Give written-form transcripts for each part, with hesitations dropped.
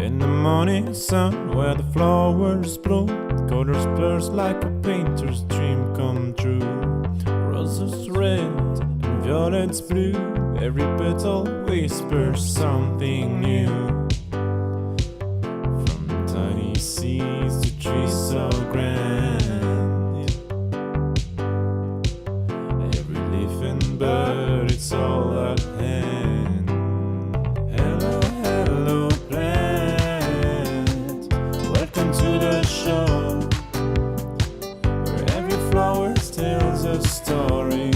In the morning sun, where the flowers bloom, colors blurs like a painter's dream come true. Roses red and violets blue, every petal whispers something new. From tiny seeds to trees so grand, every leaf and bird, it's all at hand. Hello, hello plant, welcome to the show, where every flower tells a story.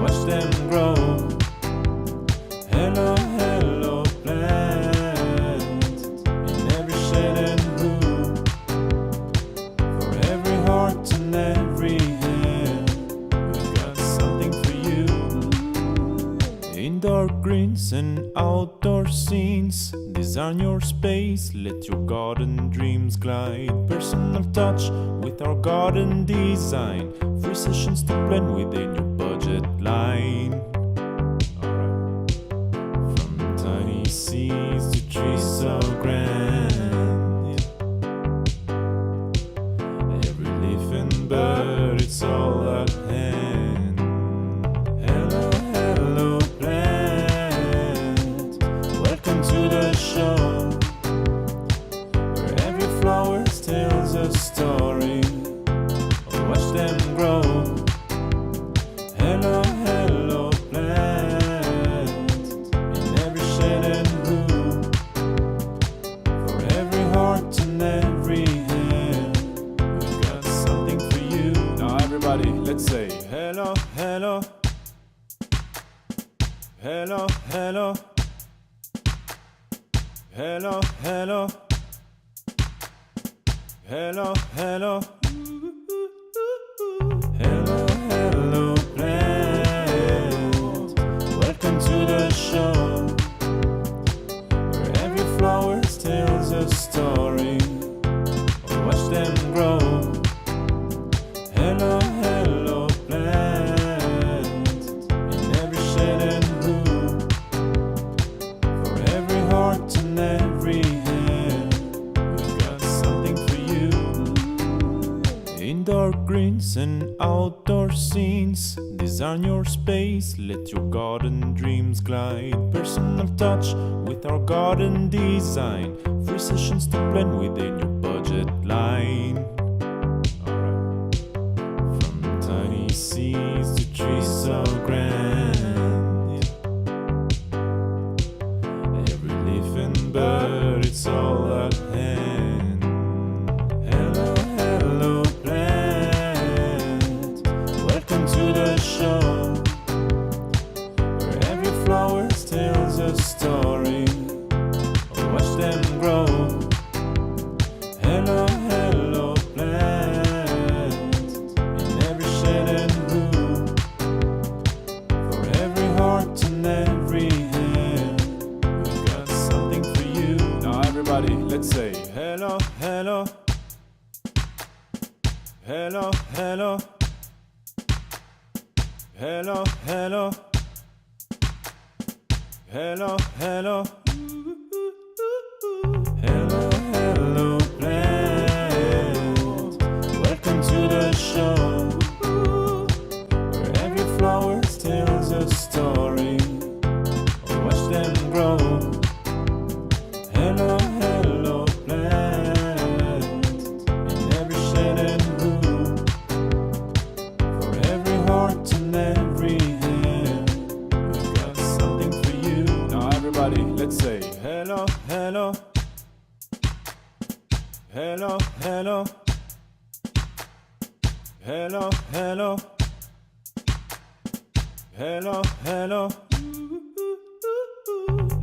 Watch them grow. Hello, hello plant, in every shade and hue, for every heart and every hand, we've got something for you. Indoor greens and outdoor scenes, design your space, let your garden dreams glide. Personal touch with our garden design, free sessions to blend within your budget line. From tiny seeds to trees so grand, every leaf and bird, it's all at hand. Hello, hello plant, welcome to the show, where every flower tells a story. Watch them grow. Hello, hello plant, in every shade and hue, for every heart and every hand, we've got something for you. Now everybody, let's say hello, hello, hello, hello, hello, hello, hello, hello. Hello, hello plant, welcome to the show, where every flower tells a story. Watch them grow. Hello, hello plant, in every shade and hue, for every heart and every hand, we've got something for you. Indoor greens and outdoor scenes, design your space, let your garden dreams glide. Personal touch with our garden design, free sessions to blend within your budget line. From tiny seeds to trees so grand, every leaf and bird, it's all at hand. Hello, hello plant, welcome to the show, where every flower tells a story. Watch them grow. Hello, hello plant, in every shade and hue, for every heart and every hand, we've got something for you. Now everybody, let's say hello, hello, hello, hello, hello, hello, hello, hello, hello, hello plant, welcome to the show, where every flower tells a story. Watch them grow. Hello, hello plant, in every shade and hue, for every heart and every hand, we've got something for you. Now everybody, let's say hello, hello, hello, hello, hello, hello, hello, hello, hello,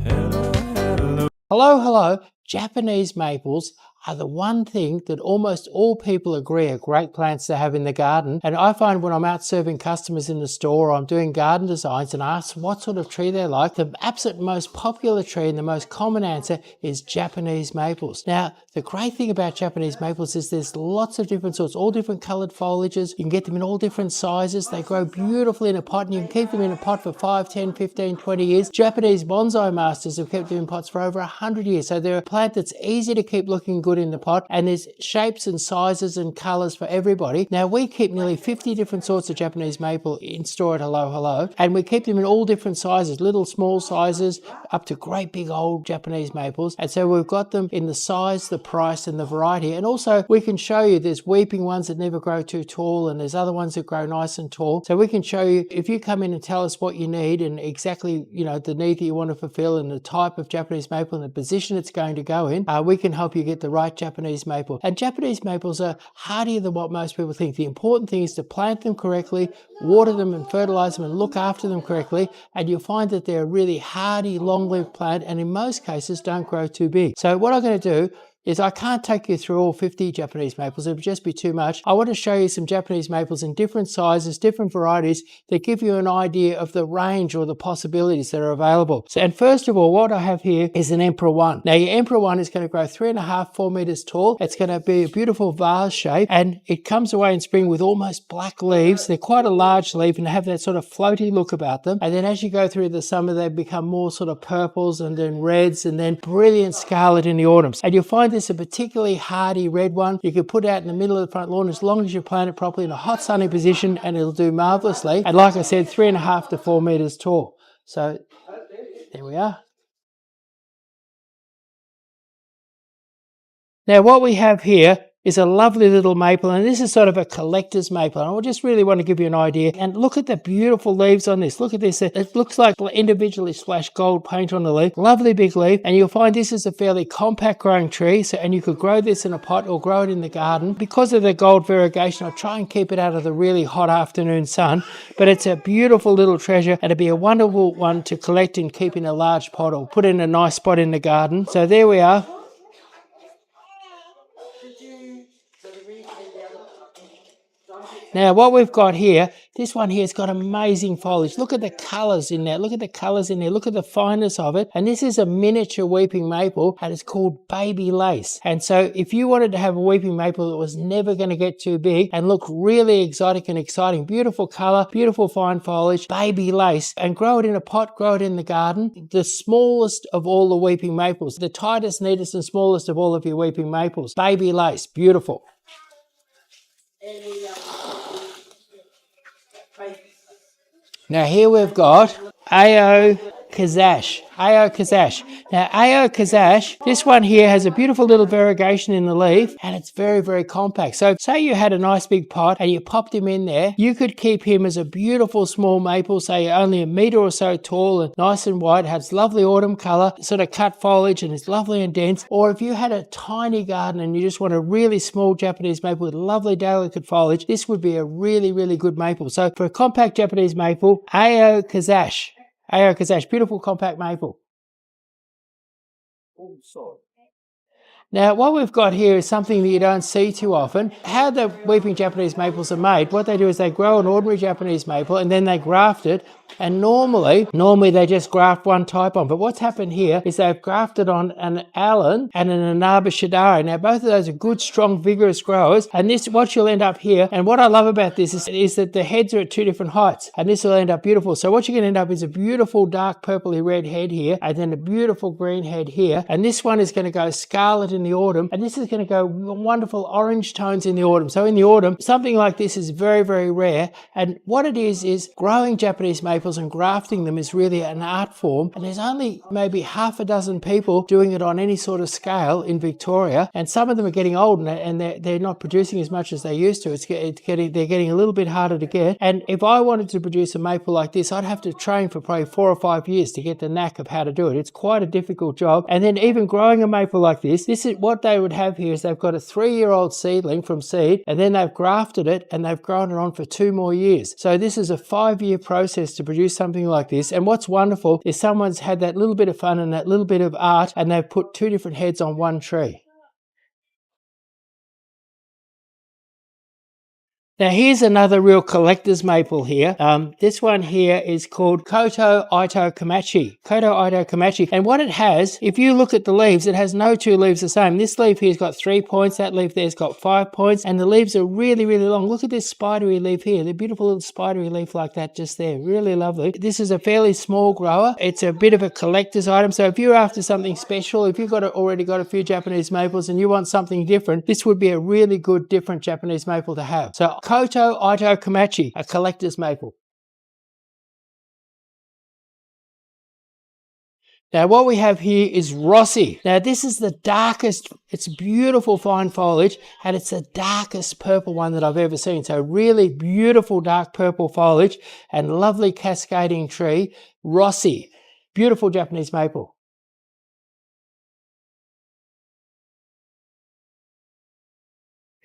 hello. Hello, hello, Japanese maples are the one thing that almost all people agree are great plants to have in the garden. And I find when I'm out serving customers in the store, or I'm doing garden designs and ask what sort of tree they like, the absolute most popular tree and the most common answer is Japanese maples. Now, the great thing about Japanese maples is there's lots of different sorts, all different colored foliages. You can get them in all different sizes. They grow beautifully in a pot, and you can keep them in a pot for 5, 10, 15, 20 years. Japanese bonsai masters have kept them in pots for over 100 years. So they're a plant that's easy to keep looking good in the pot, and there's shapes and sizes and colors for everybody. Now, we keep nearly 50 different sorts of Japanese maple in store at Hello Hello, and we keep them in all different sizes, little small sizes up to great big old Japanese maples. And so we've got them in the size, the price, and the variety. And also we can show you there's weeping ones that never grow too tall, and there's other ones that grow nice and tall. So we can show you, if you come in and tell us what you need and exactly, the need that you want to fulfill and the type of Japanese maple and the position it's going to go in, we can help you get the right Japanese maple. And Japanese maples are hardier than what most people think. The important thing is to plant them correctly, water them and fertilize them and look after them correctly, and you'll find that they're a really hardy, long-lived plant, and in most cases don't grow too big. So what I'm going to do is, I can't take you through all 50 Japanese maples, it would just be too much. I want to show you some Japanese maples in different sizes, different varieties, that give you an idea of the range or the possibilities that are available. So, and first of all, what I have here is an Emperor One. Now, your Emperor One is going to grow 3.5, 4 meters tall. It's going to be a beautiful vase shape, and it comes away in spring with almost black leaves. They're quite a large leaf and have that sort of floaty look about them. And then as you go through the summer, they become more sort of purples and then reds and then brilliant scarlet in the autumns. And you'll find this a particularly hardy red one. You can put it out in the middle of the front lawn as long as you plant it properly in a hot sunny position, and it'll do marvelously. And like I said, 3.5 to 4 meters tall. So there we are. Now what we have here is a lovely little maple, and this is sort of a collector's maple. And I just really want to give you an idea. And look at the beautiful leaves on this. Look at this. It looks like individually splashed gold paint on the leaf. Lovely big leaf. And you'll find this is a fairly compact growing tree. And you could grow this in a pot or grow it in the garden. Because of the gold variegation, I'll try and keep it out of the really hot afternoon sun. But it's a beautiful little treasure, and it'd be a wonderful one to collect and keep in a large pot or put in a nice spot in the garden. So there we are. Now what we've got here, this one here has got amazing foliage. Look at the colours in there. Look at the colours in there. Look at the fineness of it. And this is a miniature weeping maple, and it's called Baby Lace. And so if you wanted to have a weeping maple that was never going to get too big and look really exotic and exciting, beautiful colour, beautiful fine foliage, Baby Lace, and grow it in a pot, grow it in the garden, the smallest of all the weeping maples, the tightest, neatest and smallest of all of your weeping maples. Baby Lace, beautiful. Now here we've got Ao Kazash. Ao Kazash. Now Ao Kazash, this one here has a beautiful little variegation in the leaf, and it's very, very compact. So say you had a nice big pot and you popped him in there, you could keep him as a beautiful small maple, say only 1 meter or so tall and nice and white, has lovely autumn color, sort of cut foliage, and it's lovely and dense. Or if you had a tiny garden and you just want a really small Japanese maple with lovely delicate foliage, this would be a really, really good maple. So for a compact Japanese maple, Ao Kazash. Ao Kazash, beautiful compact maple. Now what we've got here is something that you don't see too often. How the weeping Japanese maples are made, what they do is they grow an ordinary Japanese maple and then they graft it. And normally they just graft one type on. But what's happened here is they've grafted on an Allen and an Inaba Shidari. Now both of those are good, strong, vigorous growers. And this, what you'll end up here, and what I love about this is that the heads are at 2 different heights. And this will end up beautiful. So what you're going to end up is a beautiful dark purpley red head here, and then a beautiful green head here. And this one is going to go scarlet in the autumn, and this is going to go wonderful orange tones in the autumn. So in the autumn, something like this is very, very rare. And what it is growing Japanese maples and grafting them is really an art form, and there's only maybe half a dozen people doing it on any sort of scale in Victoria, and some of them are getting old and they're not producing as much as they used to. They're getting a little bit harder to get. And if I wanted to produce a maple like this, I'd have to train for probably 4 or 5 years to get the knack of how to do it. It's quite a difficult job. And then even growing a maple like this is what they would have here is they've got a 3-year-old seedling from seed, and then they've grafted it and they've grown it on for 2 more years. So this is a 5-year process to produce something like this. And what's wonderful is someone's had that little bit of fun and that little bit of art, and they've put 2 different heads on one tree. Now here's another real collector's maple here. This one here is called Koto Ito Komachi. Koto Ito Komachi. And what it has, if you look at the leaves, it has no two leaves the same. This leaf here's got 3 points, that leaf there's got 5 points, and the leaves are really, really long. Look at this spidery leaf here. The beautiful little spidery leaf like that just there. Really lovely. This is a fairly small grower. It's a bit of a collector's item. So if you're after something special, if you've already got a few Japanese maples and you want something different, this would be a really good different Japanese maple to have. So Koto Ito Komachi, a collector's maple. Now what we have here is Rossi. Now this is the darkest, it's beautiful fine foliage, and it's the darkest purple one that I've ever seen. So really beautiful dark purple foliage and lovely cascading tree. Rossi, beautiful Japanese maple.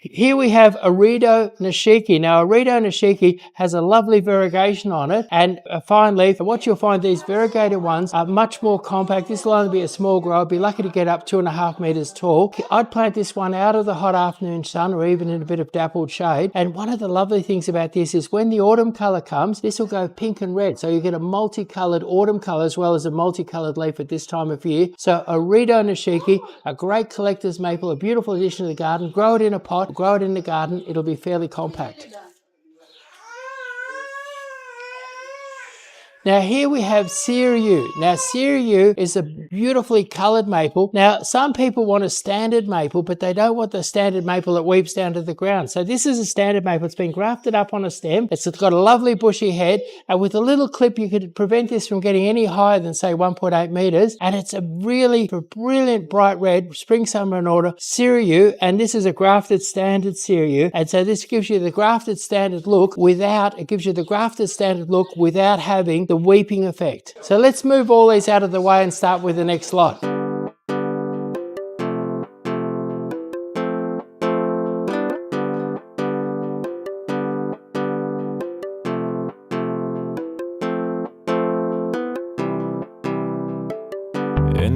Here we have Arido Nishiki. Now, Arido Nishiki has a lovely variegation on it and a fine leaf. And what you'll find, these variegated ones are much more compact. This will only be a small grower. I'd be lucky to get up 2.5 meters tall. I'd plant this one out of the hot afternoon sun or even in a bit of dappled shade. And one of the lovely things about this is when the autumn color comes, this will go pink and red. So you get a multicolored autumn color as well as a multicolored leaf at this time of year. So Arido Nishiki, a great collector's maple, a beautiful addition to the garden. Grow it in a pot. Grow it in the garden, it'll be fairly compact. Now here we have Seiryu. Now Seiryu is a beautifully coloured maple. Now some people want a standard maple, but they don't want the standard maple that weeps down to the ground. So this is a standard maple. It's been grafted up on a stem. It's got a lovely bushy head, and with a little clip you could prevent this from getting any higher than say 1.8 meters. And it's a really brilliant bright red spring, summer and autumn Seiryu, and this is a grafted standard Seiryu. And so this gives you the grafted standard look without having the weeping effect. So let's move all these out of the way and start with the next lot. In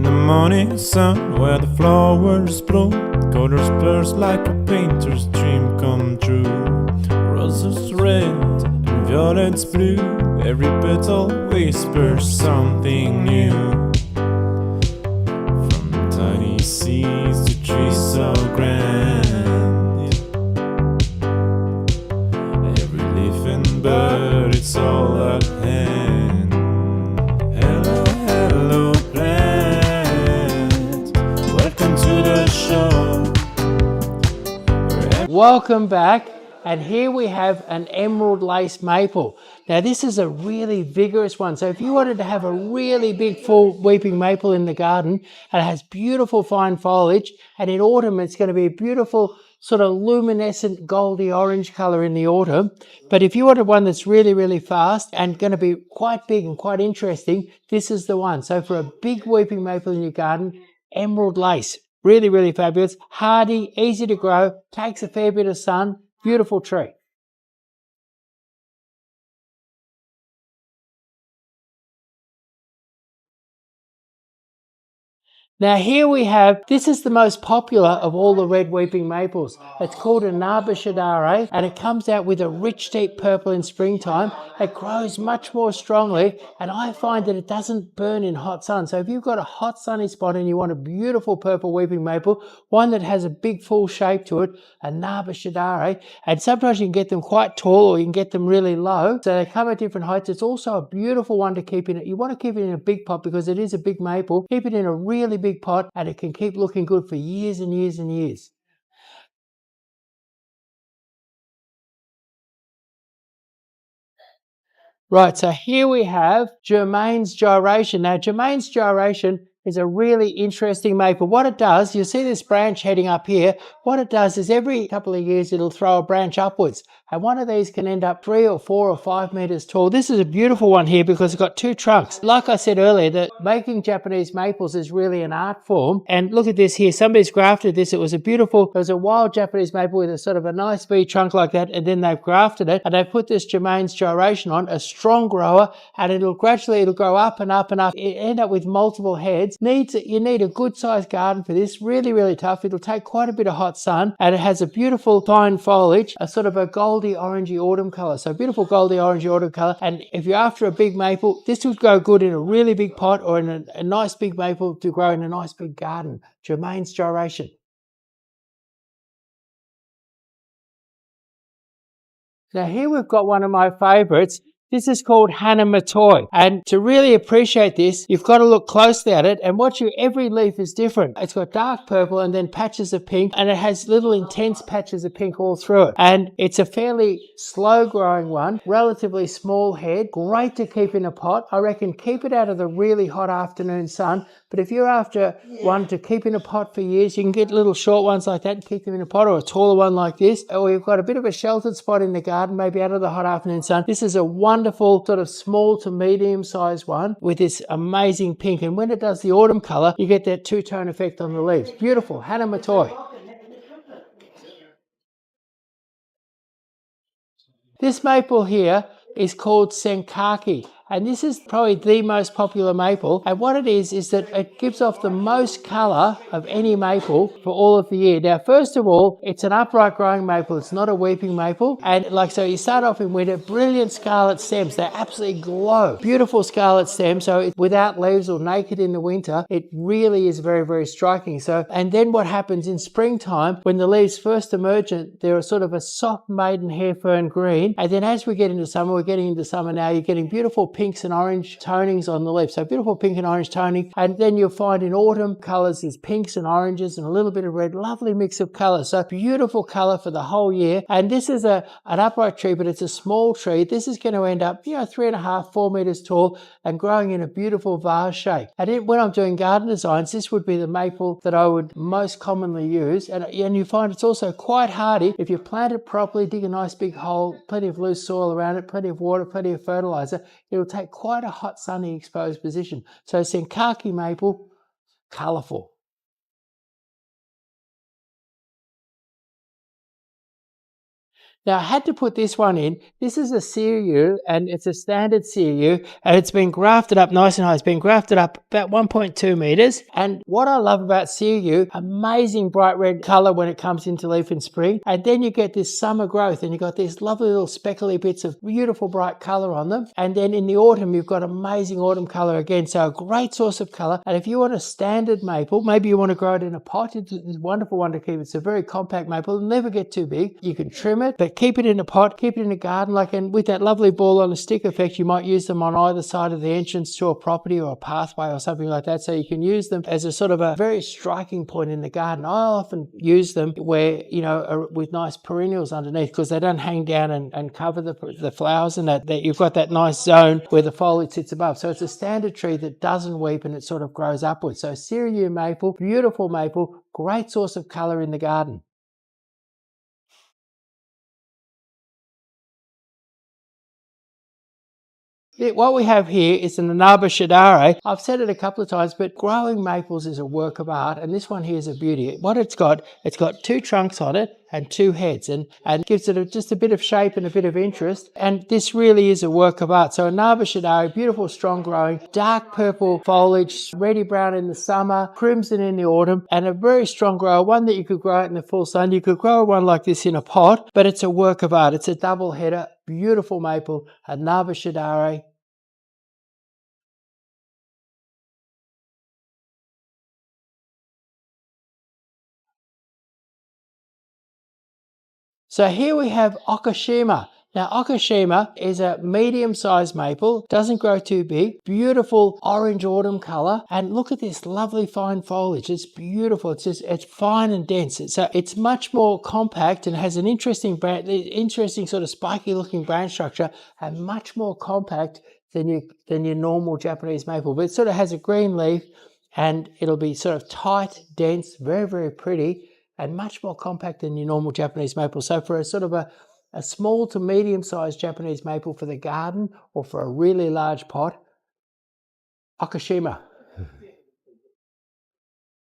the morning sun where the flowers bloom, colors burst like a painter's dream come true. Roses red and violets blue, every petal whispers something new. From tiny seeds to trees so grand, every leaf and bird, it's all at hand. Hello, hello plant, welcome to the show. Welcome back. And here we have an emerald lace maple. Now this is a really vigorous one. So if you wanted to have a really big full weeping maple in the garden, and it has beautiful fine foliage, and in autumn it's going to be a beautiful sort of luminescent goldy orange color in the autumn. But if you wanted one that's really, really fast and going to be quite big and quite interesting, this is the one. So for a big weeping maple in your garden, emerald lace. Really, really fabulous. Hardy, easy to grow, takes a fair bit of sun. Beautiful tree. Now here we have, this is the most popular of all the red weeping maples. It's called a Nabashidare, and it comes out with a rich deep purple in springtime. It grows much more strongly, and I find that it doesn't burn in hot sun. So if you've got a hot sunny spot and you want a beautiful purple weeping maple, one that has a big full shape to it, a Nabashidare, and sometimes you can get them quite tall or you can get them really low. So they come at different heights. It's also a beautiful one to keep in it. You want to keep it in a big pot because it is a big maple. Keep it in a really big pot and it can keep looking good for years and years and years. Right, so here we have Germain's Gyration. Now, Germain's Gyration is a really interesting maple. What it does, you see this branch heading up here. What it does is every couple of years it'll throw a branch upwards. And one of these can end up 3 or 4 or 5 meters tall. This is a beautiful one here because it's got 2 trunks. Like I said earlier, that making Japanese maples is really an art form. And look at this here. Somebody's grafted this. It was a wild Japanese maple with a sort of a nice V trunk like that. And then they've grafted it and they've put this Germain's Gyration on, a strong grower, and it'll grow up and up and up. It end up with multiple heads. You need a good sized garden for this. Really, really tough. It'll take quite a bit of hot sun, and it has a beautiful fine foliage, a sort of a gold goldy orangey autumn color. So beautiful goldy orangey autumn color. And if you're after a big maple, this would go good in a really big pot or in a nice big maple to grow in a nice big garden. Germain's gyration. Now here we've got one of my favorites. This is called Hanamatoy. And to really appreciate this, you've got to look closely at it and watch every leaf is different. It's got dark purple and then patches of pink, and it has little intense patches of pink all through it. And it's a fairly slow growing one, relatively small head, great to keep in a pot. I reckon keep it out of the really hot afternoon sun. But if you're after one to keep in a pot for years, you can get little short ones like that and keep them in a pot, or a taller one like this. Or you've got a bit of a sheltered spot in the garden, maybe out of the hot afternoon sun. This is a wonderful sort of small to medium sized one with this amazing pink. And when it does the autumn color, you get that two-tone effect on the leaves. Beautiful. Hanamatoy. This maple here is called Senkaki. And this is probably the most popular maple. And what it is that it gives off the most colour of any maple for all of the year. Now, first of all, it's an upright growing maple. It's not a weeping maple. And so you start off in winter, brilliant scarlet stems. They absolutely glow. Beautiful scarlet stems. So without leaves or naked in the winter, it really is very, very striking. And then what happens in springtime, when the leaves first emerge, they're sort of a soft maiden hair fern green. And then as we get into summer, we're getting into summer now, you're getting beautiful pinks and orange tonings on the leaf. So beautiful pink and orange toning. And then you'll find in autumn colours there's pinks and oranges and a little bit of red. Lovely mix of colours. So beautiful colour for the whole year. And this is an upright tree, but it's a small tree. This is going to end up, 3.5, 4 metres tall and growing in a beautiful vase shape. And when I'm doing garden designs, this would be the maple that I would most commonly use. And you find it's also quite hardy. If you plant it properly, dig a nice big hole, plenty of loose soil around it, plenty of water, plenty of fertilizer, it'll take quite a hot, sunny, exposed position. So Senkaki maple, colourful. Now, I had to put this one in. This is a Seeryu, and it's a standard Seeryu, and it's been grafted up nice and high. It's been grafted up about 1.2 metres. And what I love about Seeryu, amazing bright red colour when it comes into leaf in spring. And then you get this summer growth, and you've got these lovely little speckly bits of beautiful bright colour on them. And then in the autumn, you've got amazing autumn colour again. So a great source of colour. And if you want a standard maple, maybe you want to grow it in a pot, it's a wonderful one to keep. It's a very compact maple. It'll never get too big. You can trim it, but keep it in a pot, keep it in a garden, and with that lovely ball on a stick effect, you might use them on either side of the entrance to a property or a pathway or something like that. So you can use them as a sort of a very striking point in the garden. I often use them where, with nice perennials underneath, because they don't hang down and cover the flowers, and that you've got that nice zone where the foliage sits above. So it's a standard tree that doesn't weep and it sort of grows upwards. So Seeryu maple, beautiful maple, great source of colour in the garden. What we have here is an Inaba Shidare. I've said it a couple of times, but growing maples is a work of art, and this one here is a beauty. What it's got 2 trunks on it and 2 heads, and gives it just a bit of shape and a bit of interest. And this really is a work of art. So Inaba Shidare, beautiful, strong growing, dark purple foliage, reddy brown in the summer, crimson in the autumn, and a very strong grower, one that you could grow out in the full sun. You could grow one like this in a pot, but it's a work of art. It's a double header, beautiful maple, Inaba Shidare. So here we have Okashima. Now, Okashima is a medium-sized maple, doesn't grow too big, beautiful orange autumn colour, and look at this lovely fine foliage. It's beautiful. It's fine and dense. It's much more compact and has an interesting sort of spiky-looking branch structure, and much more compact than your normal Japanese maple. But it sort of has a green leaf, and it'll be sort of tight, dense, very, very pretty, and much more compact than your normal Japanese maple. So for a sort of a small to medium-sized Japanese maple for the garden or for a really large pot, Okashima.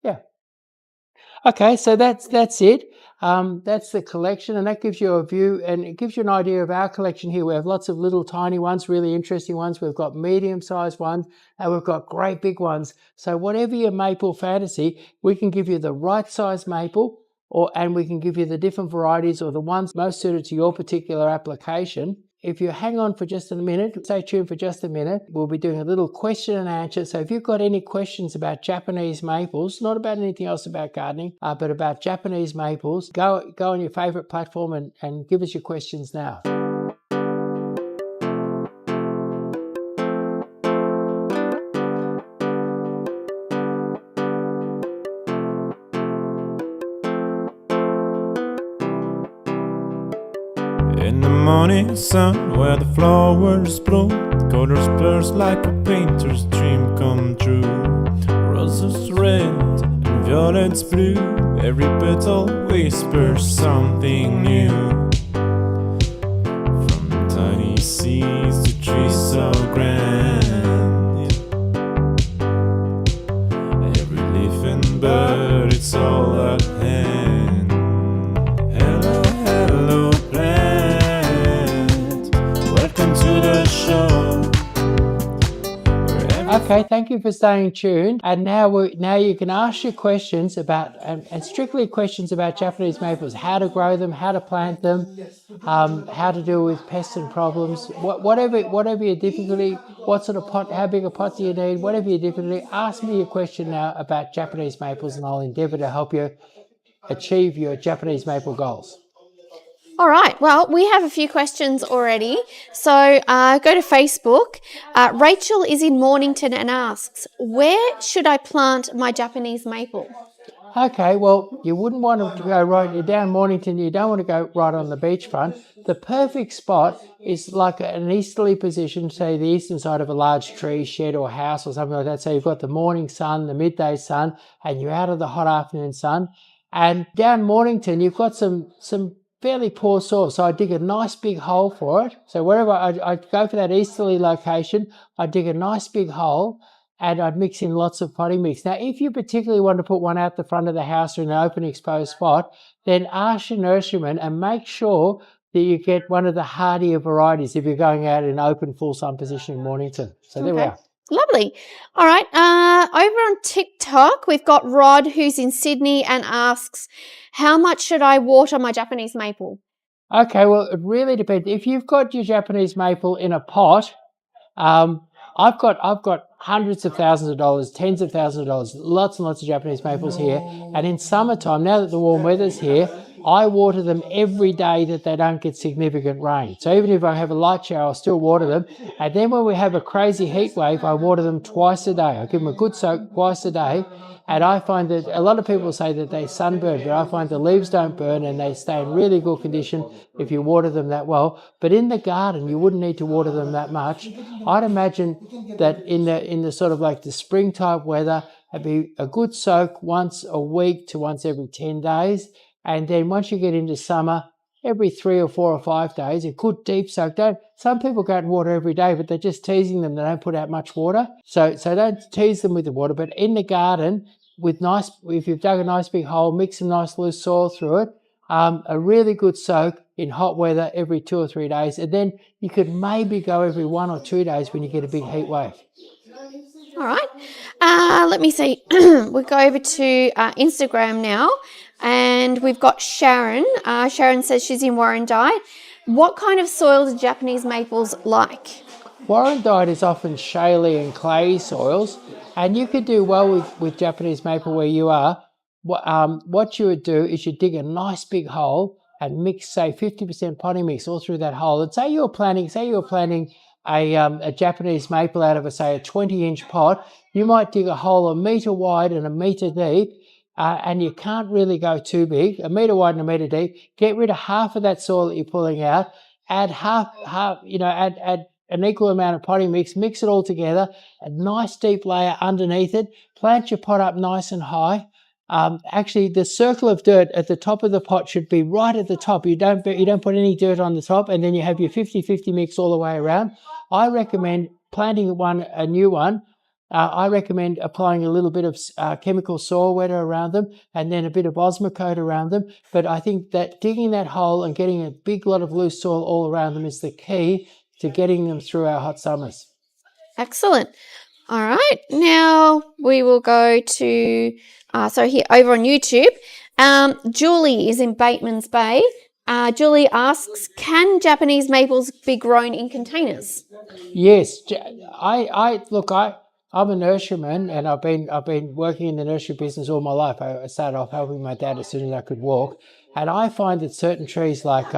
Yeah. Okay, so that's it. That's the collection, and that gives you a view, and it gives you an idea of our collection here. We have lots of little tiny ones, really interesting ones. We've got medium-sized ones, and we've got great big ones. So whatever your maple fantasy, we can give you the right size maple and we can give you the different varieties or the ones most suited to your particular application. If you hang on for just a minute, stay tuned for just a minute, we'll be doing a little question and answer. So if you've got any questions about Japanese maples, not about anything else about gardening, but about Japanese maples, go on your favorite platform and give us your questions now. In the morning sun, where the flowers bloom, colors blurs like a painter's dream come true. Roses red and violets blue, every petal whispers something new. From tiny seeds to trees so grand, every leaf and bird, it's all at hand. Hello, hello, plant. Welcome to the show. Okay, thank you for staying tuned. And now you can ask your questions about, and strictly questions about Japanese maples, how to grow them, how to plant them, how to deal with pests and problems, whatever your difficulty, what sort of pot, how big a pot do you need, whatever your difficulty, ask me your question now about Japanese maples and I'll endeavour to help you achieve your Japanese maple goals. All right, well, we have a few questions already. So go to Facebook. Rachel is in Mornington and asks, where should I plant my Japanese maple? Okay, well, you wouldn't want to go right, you're down Mornington, you don't want to go right on the beachfront. The perfect spot is like an easterly position, say the eastern side of a large tree, shed or house or something like that. So you've got the morning sun, the midday sun, and you're out of the hot afternoon sun. And down Mornington, you've got some fairly poor soil, so I dig a nice big hole for it. So wherever I go for that easterly location, I dig a nice big hole and I'd mix in lots of potting mix. Now, if you particularly want to put one out the front of the house or in an open exposed spot, then ask your nurseryman and make sure that you get one of the hardier varieties if you're going out in an open full sun position in Mornington. So there we are. Lovely. All right. Over on TikTok, we've got Rod, who's in Sydney, and asks, how much should I water my Japanese maple? Okay, well, it really depends. If you've got your Japanese maple in a pot, I've got hundreds of thousands of dollars, tens of thousands of dollars, lots and lots of Japanese maples here. And in summertime, now that the warm weather's here, I water them every day that they don't get significant rain. So even if I have a light shower, I'll still water them. And then when we have a crazy heat wave, I water them twice a day. I give them a good soak twice a day. And I find that a lot of people say that they sunburn, but I find the leaves don't burn and they stay in really good condition if you water them that well. But in the garden, you wouldn't need to water them that much. I'd imagine that in the sort of like the spring type weather, it'd be a good soak once a week to once every 10 days. And then once you get into summer, every 3 or 4 or 5 days, a good deep soak. Some people go out and water every day, but they're just teasing them. They don't put out much water. So don't tease them with the water. But in the garden, if you've dug a nice big hole, mix some nice loose soil through it, a really good soak in hot weather every 2 or 3 days. And then you could maybe go every 1 or 2 days when you get a big heat wave. All right. Let me see. We'll go over to Instagram now. And we've got Sharon. Sharon says she's in Warrandyte. What kind of soil do Japanese maples like? Warrandyte is often shaly and clayey soils, and you could do well with Japanese maple where you are. What you would do is you dig a nice big hole and mix, say, 50% potting mix all through that hole. And say you were planting a Japanese maple out of a 20-inch pot, you might dig a hole 1 metre wide and 1 metre deep. And you can't really go too big, 1 metre wide and 1 metre deep. Get rid of half of that soil that you're pulling out. Add add an equal amount of potting mix. Mix it all together. A nice deep layer underneath it. Plant your pot up nice and high. Actually, the circle of dirt at the top of the pot should be right at the top. You don't put any dirt on the top, and then you have your 50-50 mix all the way around. I recommend planting a new one. I recommend applying a little bit of chemical soil wetter around them and then a bit of Osmocote around them. But I think that digging that hole and getting a big lot of loose soil all around them is the key to getting them through our hot summers. Excellent. All right. Now we will go to, here over on YouTube. Julie is in Bateman's Bay. Julie asks, can Japanese maples be grown in containers? Yes, I'm a nurseryman, and I've been working in the nursery business all my life. I started off helping my dad as soon as I could walk, and I find that certain trees like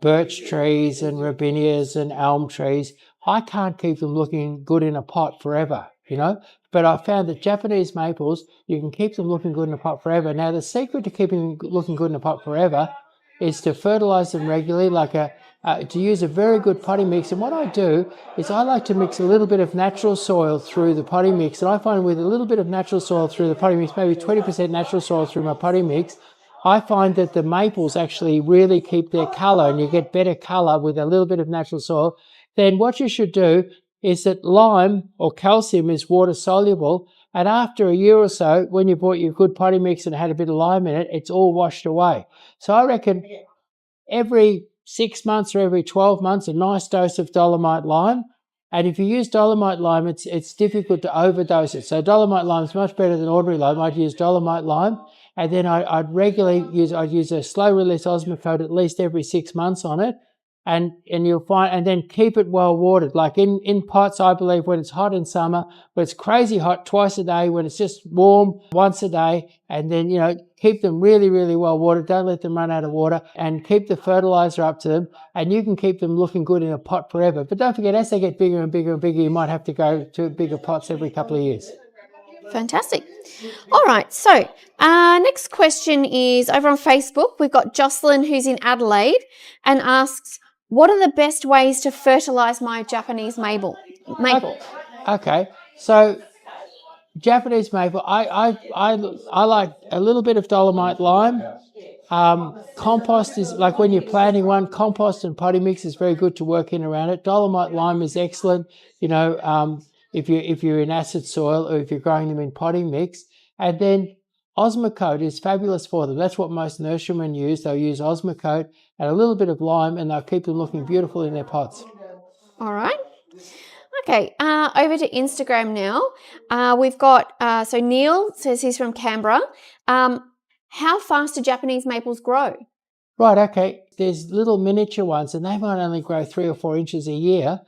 birch trees and robinias and elm trees, I can't keep them looking good in a pot forever, you know. But I found that Japanese maples, you can keep them looking good in a pot forever. Now, the secret to keeping them looking good in a pot forever is to fertilize them regularly, to use a very good potting mix. And what I do is I like to mix a little bit of natural soil through the potting mix. And I find with a little bit of natural soil through the potting mix, maybe 20% natural soil through my potting mix, I find that the maples actually really keep their colour, and you get better colour with a little bit of natural soil. Then what you should do is that lime or calcium is water soluble, and after a year or so, when you bought your good potting mix and had a bit of lime in it, it's all washed away. So I reckon every 6 months or every 12 months, a nice dose of dolomite lime. And if you use dolomite lime, it's difficult to overdose it. So dolomite lime is much better than ordinary lime. I'd use dolomite lime, and then I'd use a slow release Osmocote at least every 6 months on it. And you'll find, and then keep it well watered. Like in pots, I believe when it's hot in summer, when it's crazy hot twice a day, when it's just warm once a day, and then, you know, keep them really, really well watered. Don't let them run out of water, and keep the fertilizer up to them, and you can keep them looking good in a pot forever. But don't forget, as they get bigger and bigger and bigger, you might have to go to bigger pots every couple of years. Fantastic. All right, so next question is over on Facebook. We've got Jocelyn, who's in Adelaide, and asks, what are the best ways to fertilise my Japanese maple? Okay, so Japanese maple, I like a little bit of dolomite lime. Compost is, like when you're planting one, compost and potting mix is very good to work in around it. Dolomite lime is excellent, you know, if you're in acid soil or if you're growing them in potting mix. And then Osmocote is fabulous for them. That's what most nurserymen use. They'll use Osmocote and a little bit of lime, and they'll keep them looking beautiful in their pots. All right. Okay, over to Instagram now. We've got, so Neil says he's from Canberra. How fast do Japanese maples grow? Right, okay. There's little miniature ones, and they might only grow 3 or 4 inches a year.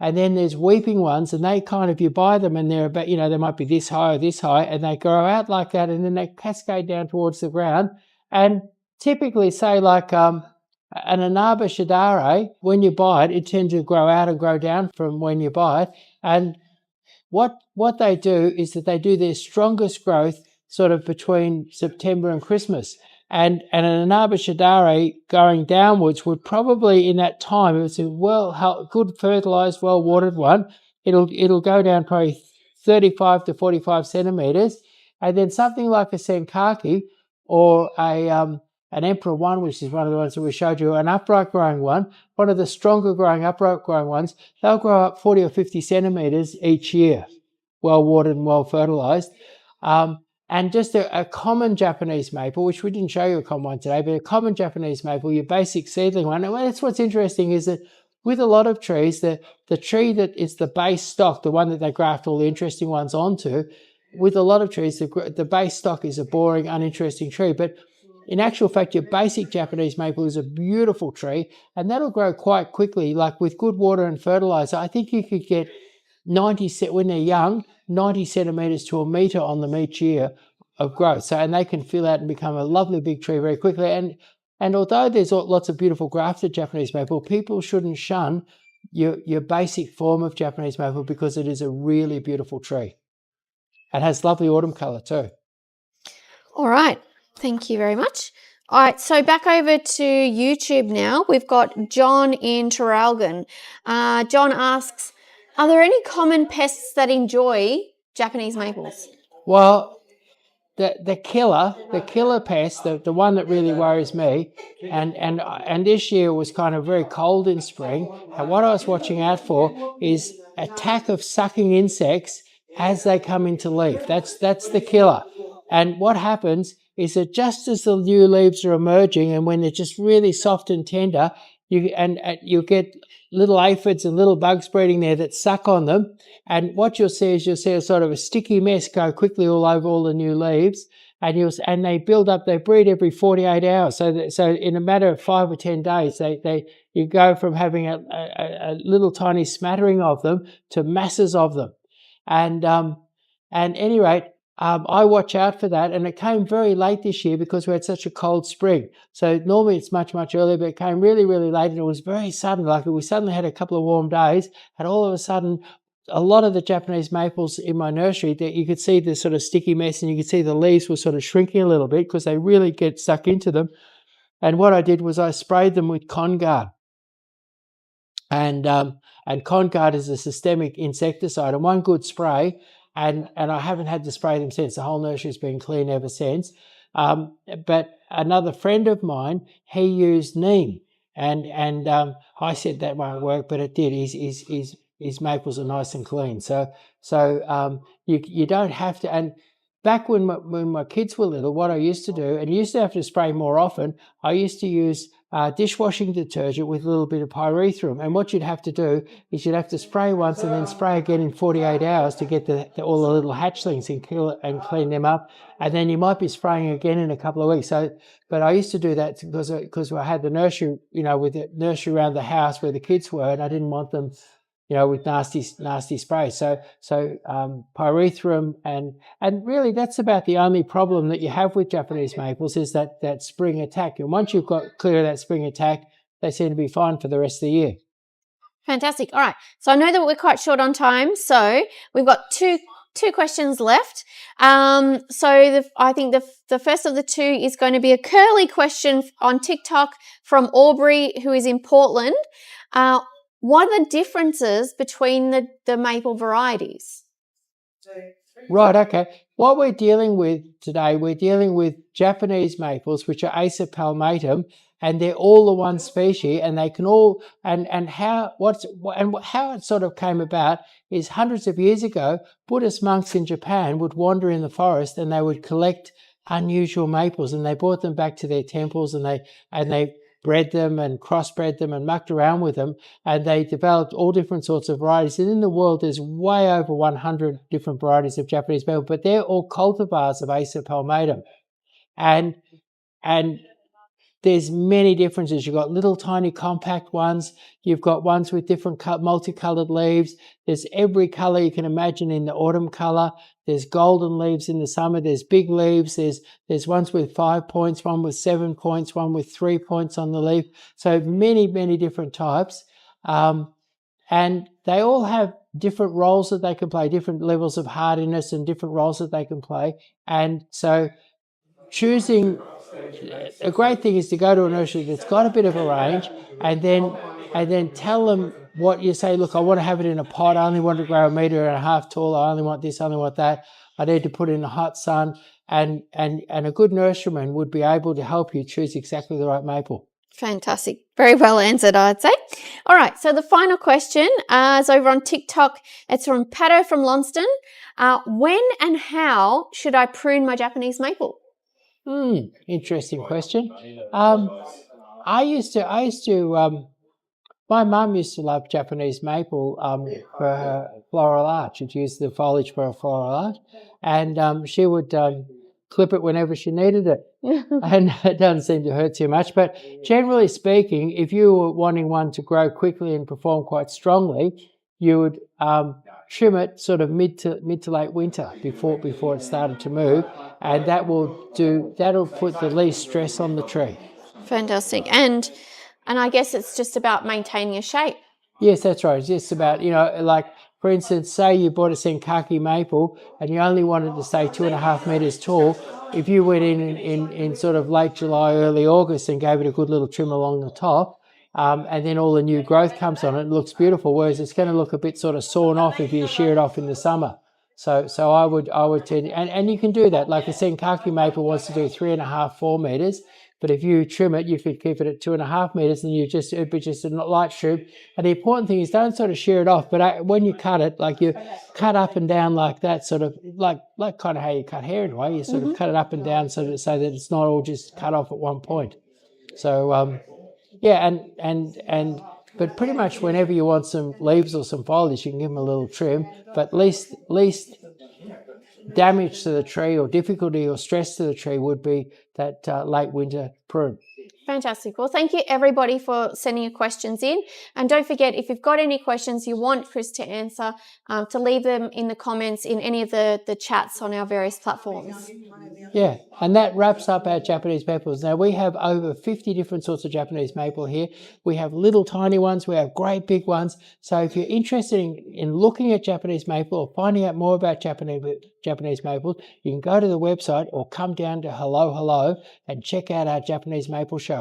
And then there's weeping ones, and they kind of, you buy them and they're about, you know, they might be this high or this high, and they grow out like that, and then they cascade down towards the ground. And typically, say like an Inaba Shidare, when you buy it, it tends to grow out and grow down from when you buy it. And what they do is that they do their strongest growth sort of between September and Christmas. And an Inaba Shidare going downwards would probably, in that time, if it's a good fertilised, well-watered one, it'll go down probably 35 to 45 centimetres. And then something like a Senkaki or an Emperor one, which is one of the ones that we showed you, an upright growing one of the stronger growing upright growing ones, they'll grow up 40 or 50 centimetres each year, well-watered and well-fertilised. And just a common Japanese maple, which we didn't show you a common one today, but a common Japanese maple, your basic seedling one. And that's what's interesting is that with a lot of trees, the tree that is the base stock, the one that they graft all the interesting ones onto, with a lot of trees, the base stock is a boring, uninteresting tree. But in actual fact, your basic Japanese maple is a beautiful tree, and that'll grow quite quickly. Like with good water and fertilizer, I think you could get when they're young, 90 centimetres to a metre on them each year of growth. So, and they can fill out and become a lovely big tree very quickly. And although there's lots of beautiful grafted Japanese maple, people shouldn't shun your basic form of Japanese maple, because it is a really beautiful tree and has lovely autumn colour too. All right. Thank you very much. All right, so back over to YouTube now. We've got John in Traralgon. John asks, are there any common pests that enjoy Japanese maples? Well, the killer pest, the one that really worries me, and this year was kind of very cold in spring, and what I was watching out for is attack of sucking insects as they come into leaf. That's the killer. And what happens is that just as the new leaves are emerging, and when they're just really soft and tender, you get little aphids and little bugs breeding there that suck on them. And what you'll see is a sort of a sticky mess go quickly all over all the new leaves. and they build up. They breed every 48 hours. So in a matter of 5 or 10 days, you go from having a little tiny smattering of them to masses of them, and at any rate. I watch out for that, and it came very late this year because we had such a cold spring. So normally it's much, much earlier, but it came really, really late, and it was very sudden. Like we suddenly had a couple of warm days, and all of a sudden, a lot of the Japanese maples in my nursery, that you could see the sort of sticky mess, and you could see the leaves were sort of shrinking a little bit because they really get stuck into them. And what I did was I sprayed them with Conguard. And Conguard is a systemic insecticide, and one good spray. And I haven't had to spray them since. The whole nursery's been clean ever since. But another friend of mine, he used neem, and I said that won't work, but it did. His maples are nice and clean. So you don't have to. And back when my kids were little, what I used to do, and you used to have to spray more often, I used to use dishwashing detergent with a little bit of pyrethrum. And what you'd have to do is you'd have to spray once and then spray again in 48 hours to get all the little hatchlings and kill it and clean them up. And then you might be spraying again in a couple of weeks. But I used to do that because I had the nursery, with the nursery around the house where the kids were, and I didn't want them, with nasty spray. So pyrethrum and really that's about the only problem that you have with Japanese maples is that spring attack. And once you've got clear of that spring attack, they seem to be fine for the rest of the year. Fantastic. All right. So I know that we're quite short on time. So we've got two questions left. I think the first of the two is going to be a curly question on TikTok from Aubrey, who is in Portland. What are the differences between the maple varieties? Right, okay. What we're dealing with today, we're dealing with Japanese maples, which are Acer palmatum, and they're all the one species, and they can all and how it sort of came about is hundreds of years ago, Buddhist monks in Japan would wander in the forest and they would collect unusual maples, and they brought them back to their temples, and they bred them and crossbred them and mucked around with them, and they developed all different sorts of varieties. And in the world, there's way over 100 different varieties of Japanese maple, but they're all cultivars of Acer palmatum. And there's many differences. You've got little tiny compact ones. You've got ones with different multicolored leaves. There's every color you can imagine in the autumn color. There's golden leaves in the summer. There's big leaves. There's ones with 5 points, one with 7 points, one with 3 points on the leaf. So many, many different types. And they all have different roles that they can play, different levels of hardiness and different roles that they can play. And so a great thing is to go to a nursery that's got a bit of a range and then tell them what you say. Look, I want to have it in a pot. I only want to grow 1.5 meters tall. I only want this, I only want that. I need to put it in the hot sun. And a good nurseryman would be able to help you choose exactly the right maple. Fantastic. Very well answered, I'd say. All right. So the final question is over on TikTok. It's from Pato from Launceston. When and how should I prune my Japanese maple? Interesting question. I used to. My mum used to love Japanese maple for her floral art. She'd use the foliage for her floral art, and she would clip it whenever she needed it. And it doesn't seem to hurt too much. But generally speaking, if you were wanting one to grow quickly and perform quite strongly, you would trim it sort of mid to late winter before it started to move, and that'll put the least stress on the tree. Fantastic. And I guess it's just about maintaining a shape. Yes, that's right. It's just about, like, for instance, say you bought a Senkaki maple and you only wanted to stay 2.5 meters tall. If you went in sort of late July, early August and gave it a good little trim along the top, and then all the new growth comes on it looks beautiful, whereas it's going to look a bit sort of sawn off if you shear it off in the summer. So I would tend, and you can do that. Like a Senkaki maple wants to do 3.5, 4 meters, but if you trim it, you could keep it at 2.5 meters, and it'd be just a light trim. And the important thing is don't sort of shear it off, but when you cut it, like you cut up and down like that, sort of like kind of how you cut hair in a way. You sort of cut it up and down so that it's not all just cut off at one point. So yeah, but pretty much whenever you want some leaves or some foliage, you can give them a little trim, but least damage to the tree or difficulty or stress to the tree would be that late winter prune. Fantastic. Well, thank you everybody for sending your questions in. And don't forget, if you've got any questions you want Chris to answer, to leave them in the comments in any of the chats on our various platforms. Yeah, and that wraps up our Japanese maples. Now, we have over 50 different sorts of Japanese maple here. We have little tiny ones, we have great big ones. So if you're interested in looking at Japanese maple or finding out more about Japanese maples, you can go to the website or come down to Hello Hello and check out our Japanese maple show.